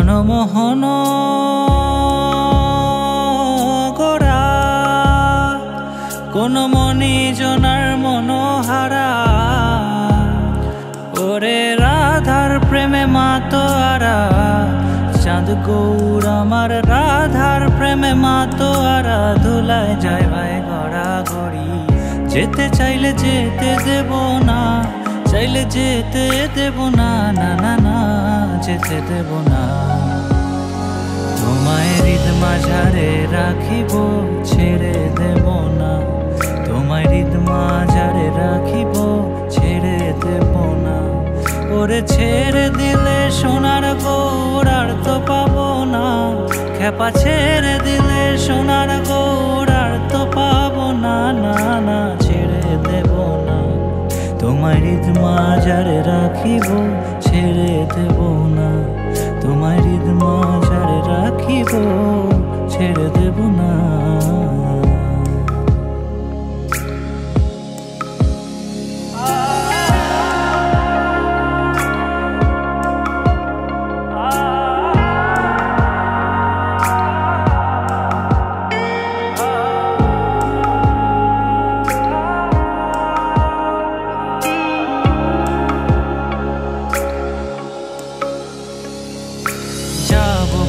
মনমোহন করা কোন মনি জনার মনোহারা ওরে রাধার প্রেমে মাতোয়ারা চাঁদ গৌর আমার রাধার প্রেমে মাতোয়ারা ধুলায় যায় ভাই গড়া গড়ি যেতে চাইলে যেতে দেব না চাইলে যেতে দেব না না না না যেতে দেব না তোমায় হৃদ মাঝারে রাখিব ছেড়ে দেব না তোমায় হৃদ মাঝারে রাখিব ছেড়ে দেব না ওরে ছেড়ে দিলে সোনার গৌর আর তো পাবো না খেপা ছেড়ে দিলে সোনার গৌর আর তো পাবো না না না ছেড়ে দেব না তোমায় হৃদ মাঝারে রাখিব ছেড়ে দেব না তোমায় হৃদ মাঝারে রাখিব ছেড়ে দেব না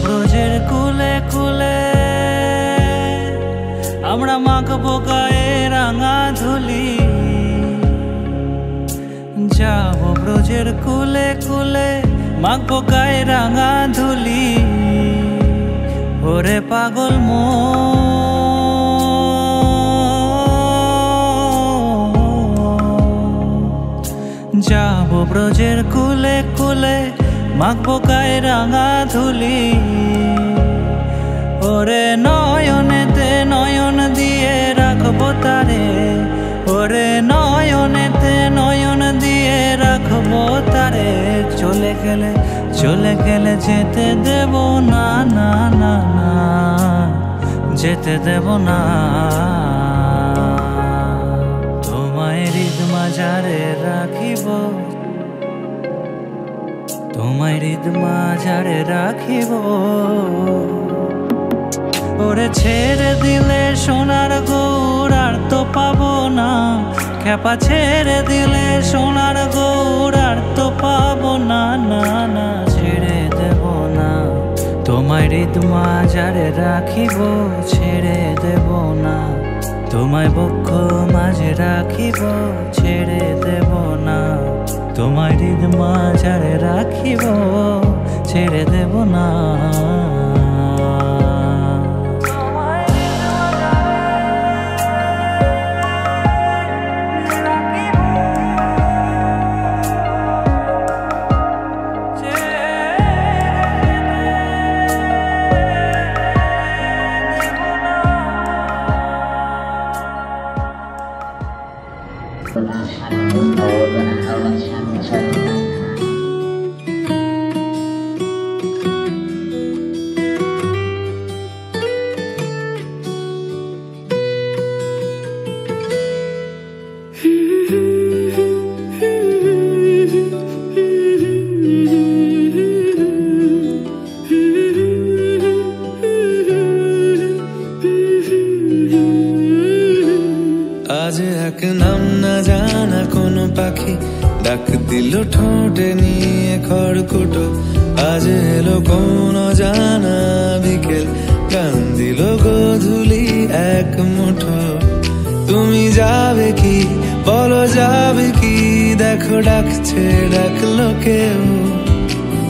ব্রজের কুলে কুলে আমরা মাখবো গায়ে রাঙা ধুলি যাব ব্রজের কুলে কুলে মাখবো গায়ে রাঙা ধুলি ওরে পাগল যাব ব্রজের কুলে কুলে মাখবো গায়ে রাঙা ধুলি ওরে নয়নেতে নয়ন দিয়ে রাখবো তারে ওরে নয়নেতে নয়ন দিয়ে রাখবো তারে চলে গেলে যেতে দেব না না না না যেতে দেব না তোমায় হৃদ মাঝারে রাখিব তোমায় হৃদ মাঝারে রাখিব ওরে ছেড়ে দিলে সোনার গৌর আর তো পাবো না খেপা ছেড়ে দিলে সোনার গৌর আর তো পাবো না না না ছেড়ে দেব না তোমায় হৃদ মাঝারে রাখিব ছেড়ে দেব না তোমায় বক্ষ মাঝে রাখিব ছেড়ে দেব না তোমায় হৃদ মাঝারে রাখিব ছেড়ে দেব না এলো কোন জানা বিকেল, গান দিল গোধূলি এক মুঠো। তুমি যাবে কি বলো যাবে কি, দেখো ডাকছে ডাকলো কেউ।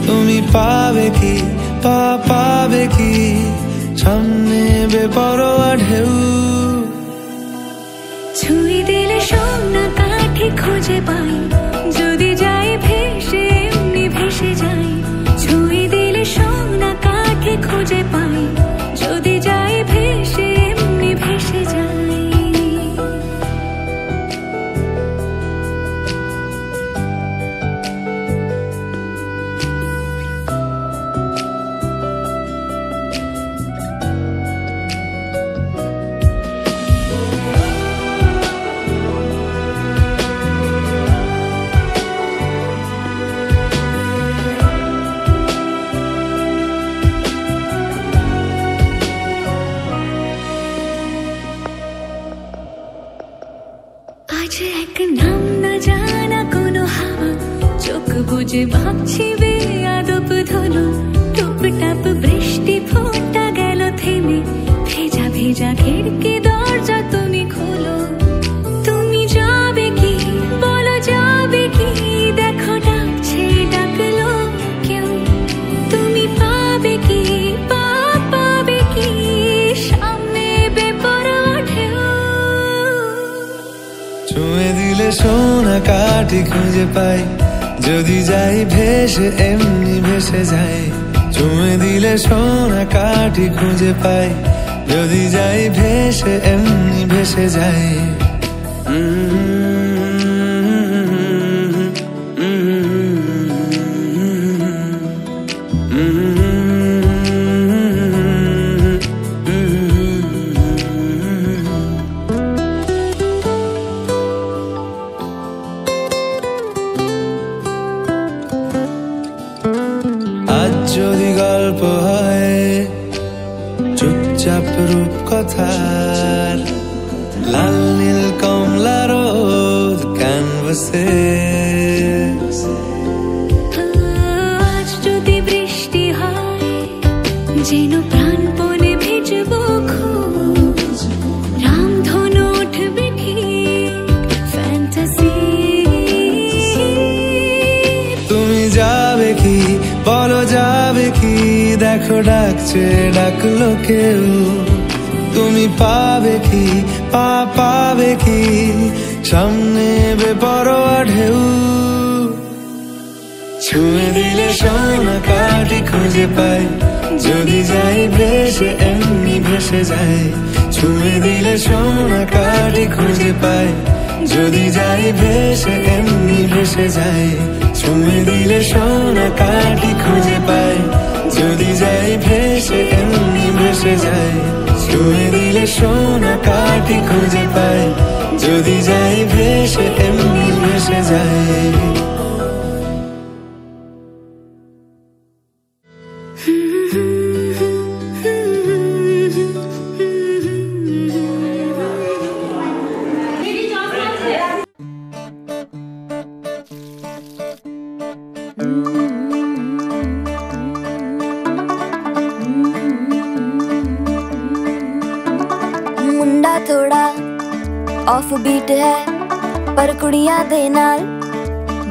তুমি পাবে কি পাবে কি, সামনে বেপরোয়া ঢেউ। ছুঁয়ে দিলে সোনা কাঠি খুঁজে পাই, যদি যাই ভেসে এমনি ভেসে যাই। ছুঁয়ে দিলে সোনা কাঠি খুঁজে পাই, যদি যাই ভেসে এমনি ভেসে যাই। আজ এক নাম না জানা কোনো হাওয়া, চোখ বুঝে ভাবছি বেয়াদব ধনু। টুপটাপ বৃষ্টি ফোঁটা গেল থেমে, ভেজা ভেজা খিড়কি দরজা তুমি খোলো। তুমি যাবে কি বলো যাবে কি, দেখো ডাকছে ডাকলো কেউ। তুমি পাবে কি পাবে কি, সামনে বেপরোয়া ঢেউ। ছুঁয়ে দিলে সোনা কাঠি খুঁজে পাই, যদি যাই ভেসে এমনি ভেসে যাই। ছুঁয়ে দিলে সোনা কাঠি খুঁজে পাই, যদি যাই ভেসে এমনি ভেসে যাই। আজ যদি গল্প হয় চুপচাপ রূপকথার, লাল নীল কমলা রোদ ক্যানভাসে। আজ যদি বৃষ্টি হয় যেন প্রাণপণে ভিজবো খুব, রামধনু উঠবে ঠিক ফ্যান্টাসি। তুমি যাবে কি বলো যাবে কি, দেখো ডাকছে ডাকলো কেউ। তুমি পাবে কি পাবে কি, সামনে বেপরোয়া ঢেউ। ছুঁয়ে দিলে সোনা কাঠি খুঁজে পাই, যদি যাই ভেসে এমনি ভেসে যাই। ছুঁয়ে দিলে সোনা কাঠি খুঁজে পাই, যদি যাই ভেসে এমনি ভেসে যাই। ছুঁয়ে দিলে সোনা কাঠি খুঁজে পাই, যদি যাই ভেসে এমনি ভেসে যাই। ছুঁয়ে দিলে সোনা কাঠি খুঁজে পাই, যদি যাই ভেসে এমনি ভেসে যাই। मुंडा थोड़ा ऑफ बीट है, पर कुड़ियां दे नाल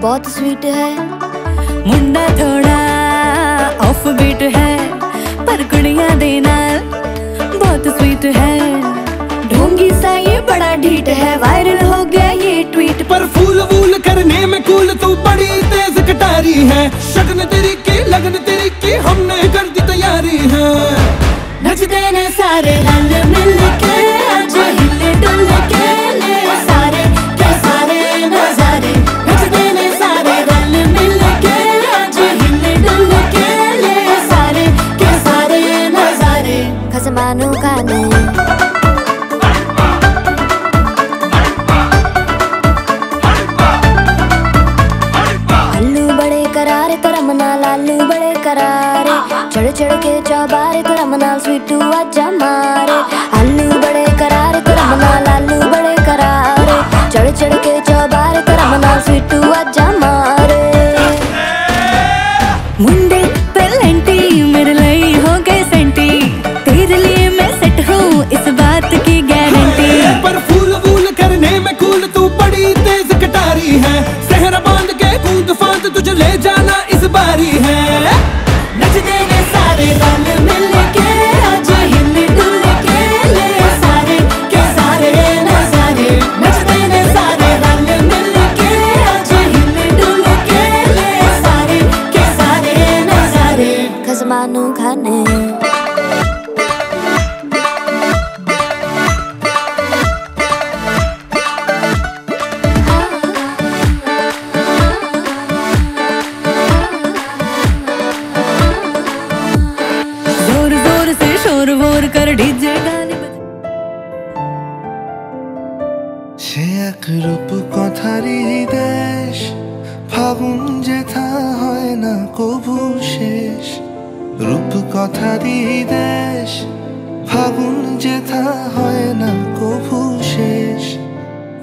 बहुत स्वीट है। मुंडा थोड़ा ऑफ बीट है, पर कुड़ियां दे नाल बहुत स्वीट है। ढोंगी सा ये बड़ा ढीठ है, वायरल हो गया ये ट्वीट। पर फूल वूल करने में कूल तू बड़ी तेज कटारी है। शगन तेरी की लगन तेरी की, हमने कर दी तैयारी है। नचते ने सारे रल मिल के, आज हिले डुल के ले सारे के सारे नजारे। नचते ने सारे रल मिल के, आज हिले डुल के ले सारे के सारे नजारे। खसमानू खाने आलू बड़े करारे करम नाल, आलू बड़े करारे। चढ़ चढ़ के चौबारे करम नाल, स्वीटू आजा मारे। आलू बड़े करारे करम नाल, आलू बड़े करारे। चढ़ चढ़ के चौबारे करम नाल, स्वीटू आजा मारे। मुंडे पे लेंटी মানুখানে जोर जोर से शोर वोर कर डीजे गाने সে এক রূপ কথারই দেশ ফাগুন যেথা হয় না কবু শেষ রূপ কথারই দেশ ফাগুন যেথা হয় না কবু শেষ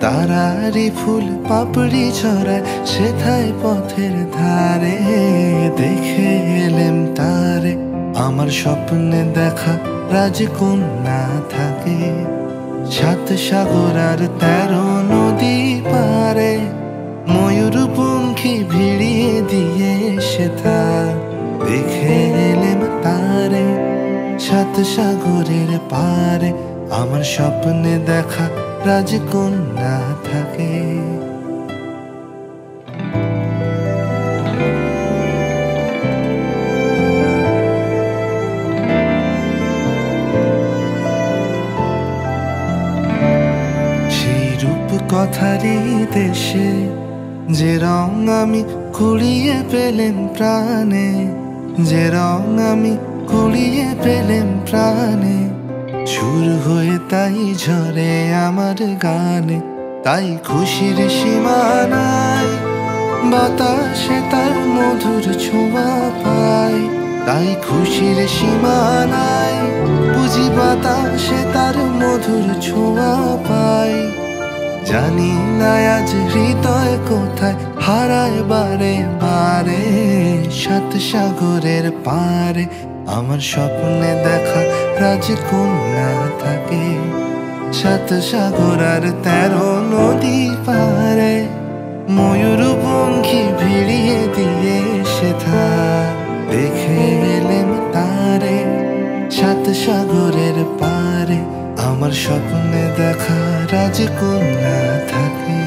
তারারি ফুল পাপড়ি ছড়ায় সেথায় পথের ধারে দেখে এলেম তারে আমার স্বপ্নে দেখা রাজকন্যা থাকে সাত সাগর আর 13 নদী পারে ময়ূর পঙ্খী ভিড়িয়ে দিয়ে সেথা দেখে এলেম তারে সাত সাগরের পারে আমার স্বপ্নে দেখা রাজকন্যা থাকে কথারই দেশে যে রং আমি কুড়িয়ে পেলেম প্রাণে যে রং আমি কুড়িয়ে পেলেম প্রাণে সুর হয়ে তাই ঝরে আমার গানে তাই খুশির সীমা নাই বাতাসে তার মধুর ছোঁয়া পাই তাই খুশির সীমা নাই বুঝি বাতাসে তার মধুর ছোঁয়া পাই জানি না আজ হৃদয় কোথায় হারায় বারে বারে সাত সাগরের পারে আমার স্বপ্নে দেখা রাজকন্যা থাকে সাত সাগর আর 13 নদী পারে ময়ূর পঙ্খী ভিড়িয়ে দিয়ে সেথা দেখে এলেম তারে সাত সাগরের পারে আমার স্বপ্নে দেখা রাজকন্যা থাকে।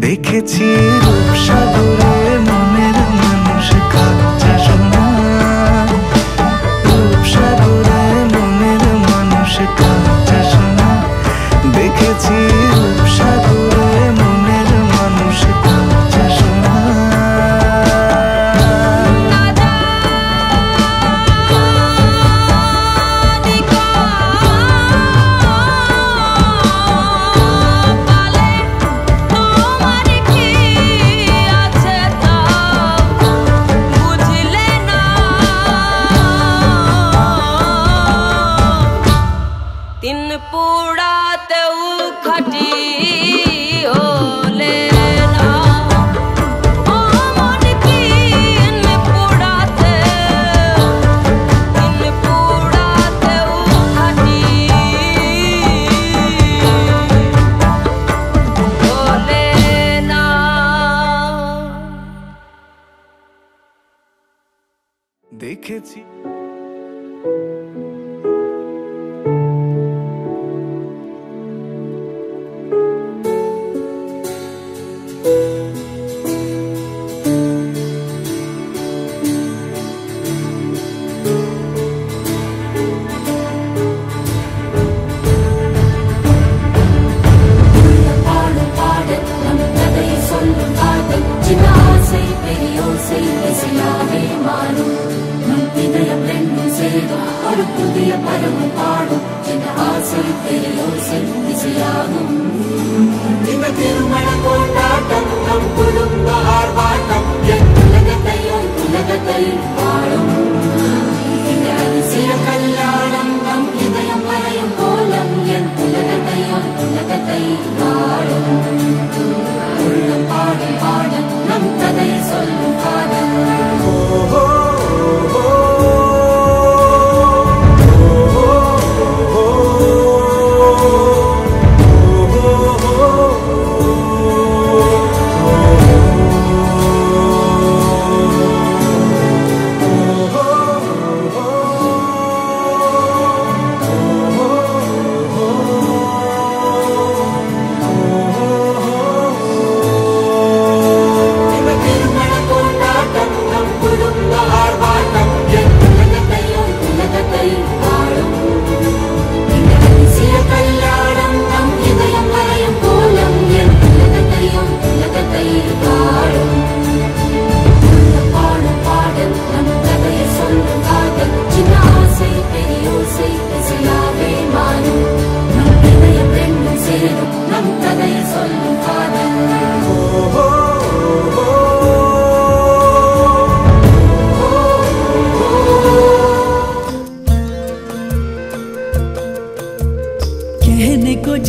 দেখেছি রূপসাগরে মনের মানুষ কাঁচা সোনা রূপসাগরে মনের মানুষ কাঁচা সোনা দেখেছি রূপসাগরে মনের মানুষ কাঁচা সোনা দেখেছি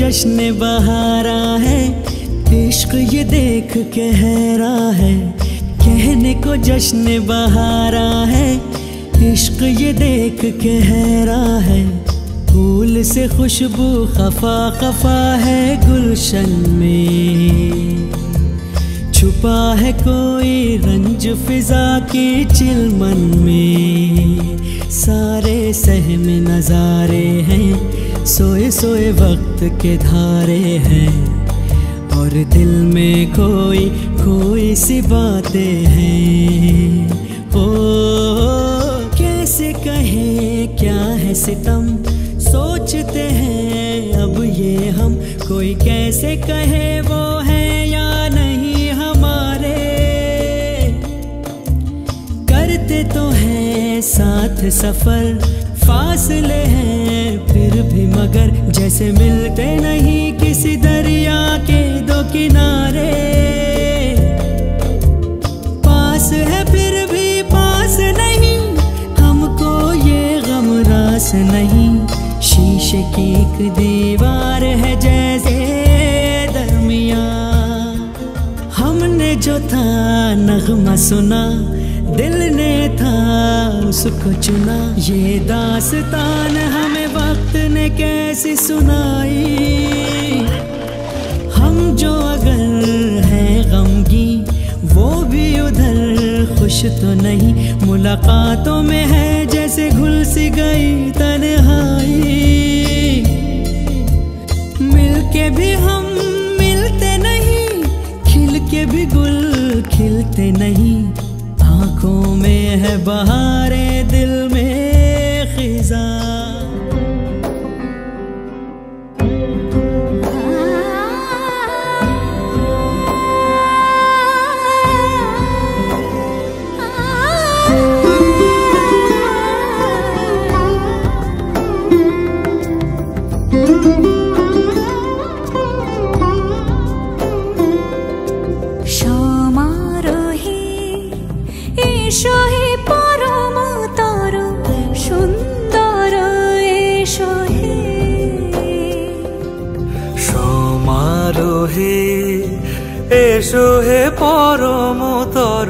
जश्न बहारा है, इश्क ये देख के हैरा है। कहने को जश्न बहारा है, इश्क ये देख के हैरा है। फूल से खुशबू खफा खफा है गुलशन में, छुपा है कोई रंज फिजा की चिलमन में। सारे सहमे नजारे हैं, सोए सोए वक्त के धारे हैं, और दिल में कोई कोई सी बातें हैं। ओ कैसे कहें क्या है सितम, सोचते हैं अब ये हम। कोई कैसे कहे वो है या नहीं हमारे, करते तो हैं साथ सफर, फासले हैं फिर भी मगर जैसे मिलते नहीं किसी दरिया के दो किनारे। पास है फिर भी पास नहीं, हमको ये गम रास नहीं। शीशे की एक दीवार है जैसे दरमिया, हमने जो था नगमा सुना, दिल ने था उसको चुना। ये दास्तान हमें वक्त ने कैसी सुनाई, हम जो अगर हैं गमगी वो भी उधर खुश तो नहीं। मुलाकातों में है जैसे घुल सी गई तन्हाई, मिलके भी हम मिलते नहीं, खिल के भी गुल खिलते नहीं। आँखों में है बहारे, दिल में खिजा। এসো হে পরমতর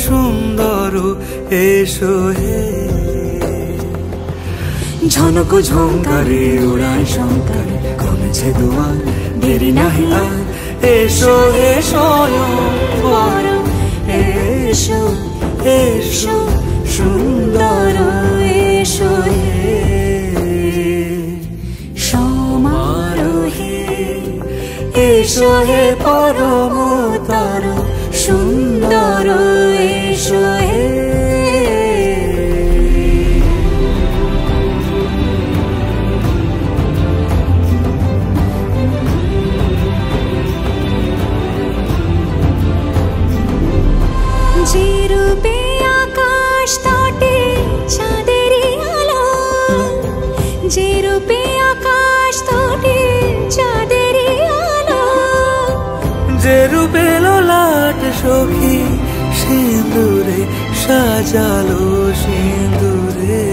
সুন্দর, এসো হে ঝনক ঝঙ্কারে উড়ায় শঙ্কর, কমেছে দুয়ার দেরি নাহি আর। এসো হে স্বয়ং পরম, এসো এসো সুন্দর, এসো হে সমারোহে। এসো হে পরমতর সুন্দর, এসো হে যে রূপে আকাশ তটে চাঁদেরই আলো, যে রূপে আকাশ তটে চাঁদেরই আলো, যে রূপে ললাট সখী সিঁদুরে সাজালো সিঁদুরে।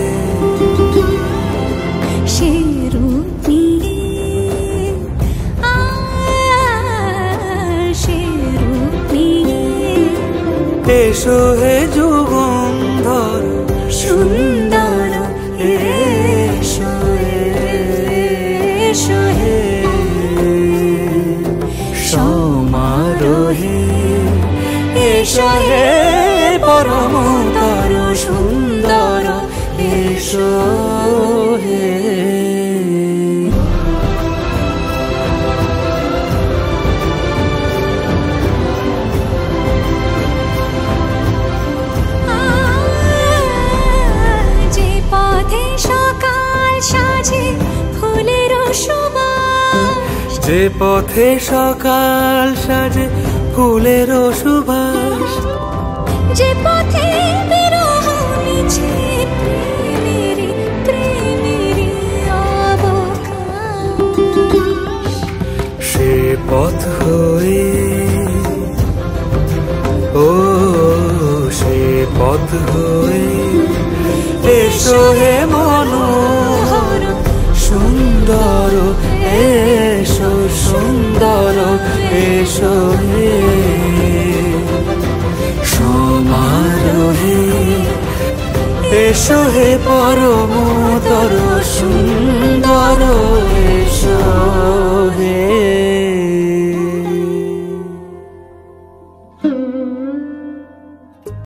সে রূপ নিয়ে সে রূপ নিয়ে এসো হে যুগন্ধর সুন্দর, এসো এসো হে সমারোহে। এসো হে পরমতর সুন্দর, এসো হে যে পথে সকাল সাজে ফুলের সুবাস, যে পথে সকাল সাজে ফুলের সুবাস, যে পথে বিরহ মিছে প্রেমেরই প্রেমেরই অবকাশ। সে পথ হয়ে ও সে পথ হয়ে এসো হে মনোহর সুন্দর, এসো এসো হে সমারোহে, এসো হে পরম তর